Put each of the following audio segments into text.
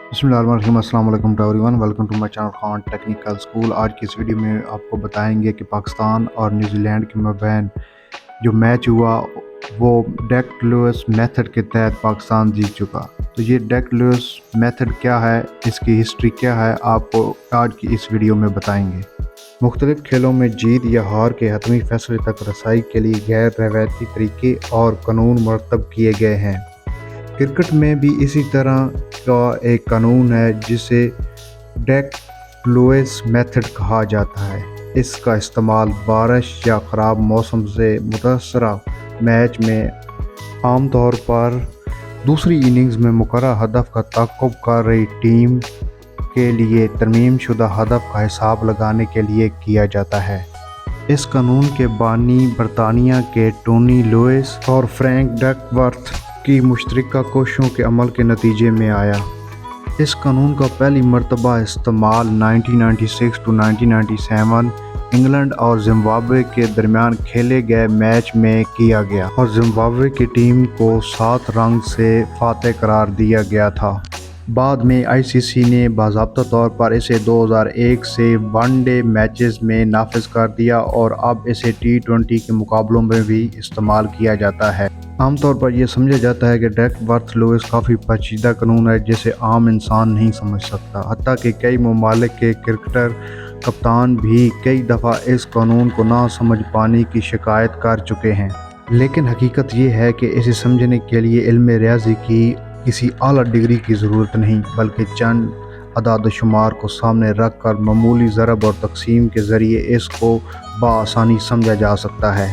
बिस्मिल्लाहिर्रहमानिर्रहीम। अस्सलाम वालेकुम to everyone, welcome to my channel Khan technical school. आज की इस वीडियो में आपको बताएंगे कि पाकिस्तान और न्यूजीलैंड के मबैन जो मैच हुआ वो डेक लुइस मेथड के तहत पाकिस्तान जीत चुका। तो ये डेक लुइस मेथड क्या है, इसकी हिस्ट्री क्या है, आपको आज की इस वीडियो में बताएंगे। मुख्तलिफ खेलों में जीत या हार के हतमी फैसले तक रसाई के लिए गैर रवायती तरीके और कानून मरतब किए गए हैं। क्रिकेट में भी इसी तरह का एक कानून है जिसे डेक लुइस मेथड कहा जाता है। इसका इस्तेमाल बारिश या ख़राब मौसम से मुतासरा मैच में आमतौर पर दूसरी इनिंग्स में मुकर्रर हदफ का तअक्कुब कर रही टीम के लिए तरमीम शुदा हदफ का हिसाब लगाने के लिए किया जाता है। इस कानून के बानी बरतानिया के टोनी लुइस और फ्रैंक डकवर्थ की मुश्तरका कोशिशों के अमल के नतीजे में आया। इस कानून का पहली मरतबा इस्तेमाल 1996 टू 1997 इंग्लैंड और जिम्बाब्वे के दरमियान खेले गए मैच में किया गया और जिम्बाब्वे की टीम को 7 रन से फातह करार दिया गया था। बाद में आईसीसी ने बाज़ाब्ता तौर पर इसे 2001 से वनडे मैचेस में नाफिज कर दिया और अब इसे T20 के मुकाबलों में भी इस्तेमाल किया जाता है। आमतौर पर यह समझा जाता है कि डेकवर्थ लुइस काफ़ी पेचीदा कानून है जिसे आम इंसान नहीं समझ सकता। हत्ता कि कई ममालिक के क्रिकेटर कप्तान भी कई दफ़ा इस कानून को ना समझ पाने की शिकायत कर चुके हैं। लेकिन हकीकत ये है कि इसे समझने के लिए इल्म रियाजी की किसी आला डिग्री की ज़रूरत नहीं, बल्कि चंद अदाद शुमार को सामने रख कर मामूली ज़रब और तकसीम के ज़रिए इसको बआसानी समझा जा सकता है।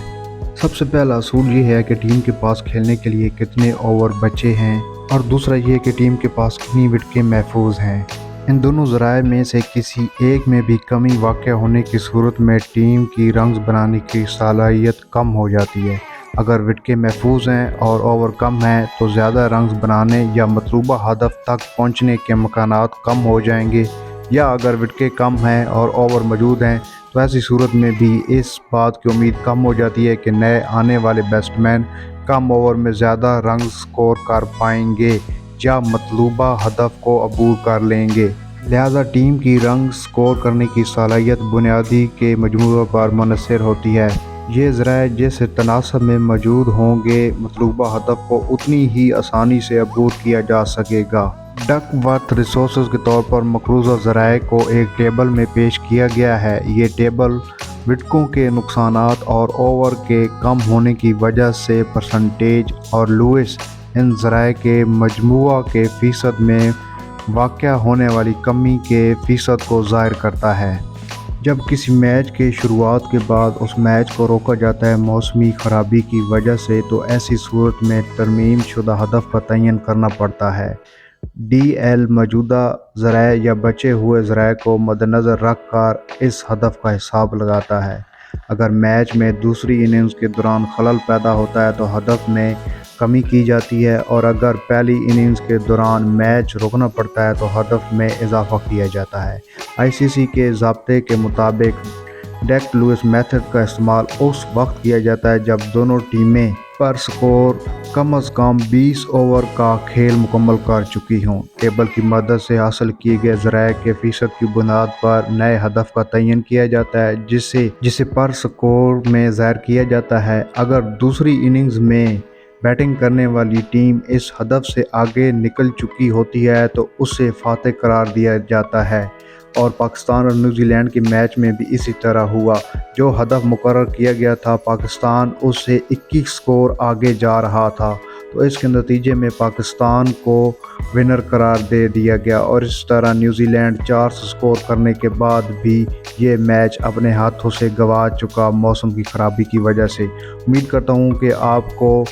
सबसे पहला असूल ये है कि टीम के पास खेलने के लिए कितने ओवर बचे हैं और दूसरा ये कि टीम के पास कितनी विकेटें महफूज हैं। इन दोनों ज़राए में से किसी एक में भी कमी वाक़या होने की सूरत में टीम की रन्स बनाने की सलाहियत कम हो जाती है। अगर विकेटें महफूज हैं और ओवर कम हैं तो ज़्यादा रन्स बनाने या मतलूबा हदफ तक पहुँचने के इम्कानात कम हो जाएंगे, या अगर विकेटें कम हैं और ओवर मौजूद हैं तो ऐसी सूरत में भी इस बात की उम्मीद कम हो जाती है कि नए आने वाले बैट्समैन कम ओवर में ज़्यादा रन स्कोर कर पाएंगे या मतलूबा हदफ को अबूर कर लेंगे। लिहाजा टीम की रन स्कोर करने की सलाहियत बुनियादी के मजमूए पर मुनहसर होती है। ये ज़राए जिस तनासब में मौजूद होंगे मतलूबा हदफ को उतनी ही आसानी से अबूर किया जा सकेगा। डकवर्थ रिसोर्सेज के तौर पर मकरूज़ा ज़राए को एक टेबल में पेश किया गया है। ये टेबल विकेटों के नुकसानात और ओवर के कम होने की वजह से परसेंटेज और लुइस इन ज़राए के मजमूआ के फ़ीसद में वाक़या होने वाली कमी के फ़ीसद को ज़ाहिर करता है। जब किसी मैच के शुरुआत के बाद उस मैच को रोका जाता है मौसमी ख़राबी की वजह से, तो ऐसी सूरत में तरमीम शुदा हदफ का तयन करना पड़ता है। DL मौजूदा ज़राए या बचे हुए ज़राए को मद्देनज़र रख कर इस हदफ का हिसाब लगाता है। अगर मैच में दूसरी इनिंग्स के दौरान खलल पैदा होता है तो हदफ में कमी की जाती है, और अगर पहली इनिंग्स के दौरान मैच रोकना पड़ता है तो हदफ में इजाफा किया जाता है। आईसीसी के ज़ाब्ते के मुताबिक डेक लुइस मेथड का इस्तेमाल उस वक्त किया जाता है जब दोनों टीमें पर स्कोर कम अज़ कम 20 ओवर का खेल मुकम्मल कर चुकी हों। टेबल की मदद से हासिल किए गए ज़राए के फ़ीसद की बुनियाद पर नए हदफ का तयन किया जाता है जिसे पर स्कोर में ज़ाहिर किया जाता है। अगर दूसरी इनिंग्स में बैटिंग करने वाली टीम इस हदफ से आगे निकल चुकी होती है तो उसे फातह करार दिया जाता है, और पाकिस्तान और न्यूजीलैंड के मैच में भी इसी तरह हुआ। जो हदफ मुकर्रर किया गया था पाकिस्तान उससे 21 स्कोर आगे जा रहा था, तो इसके नतीजे में पाकिस्तान को विनर करार दे दिया गया, और इस तरह न्यूजीलैंड 4 स्कोर करने के बाद भी ये मैच अपने हाथों से गंवा चुका मौसम की ख़राबी की वजह से। उम्मीद करता हूँ कि आपको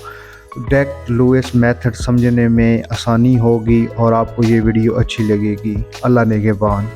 डेक लुइस मेथड समझने में आसानी होगी और आपको ये वीडियो अच्छी लगेगी। अल्लाह निगहबान।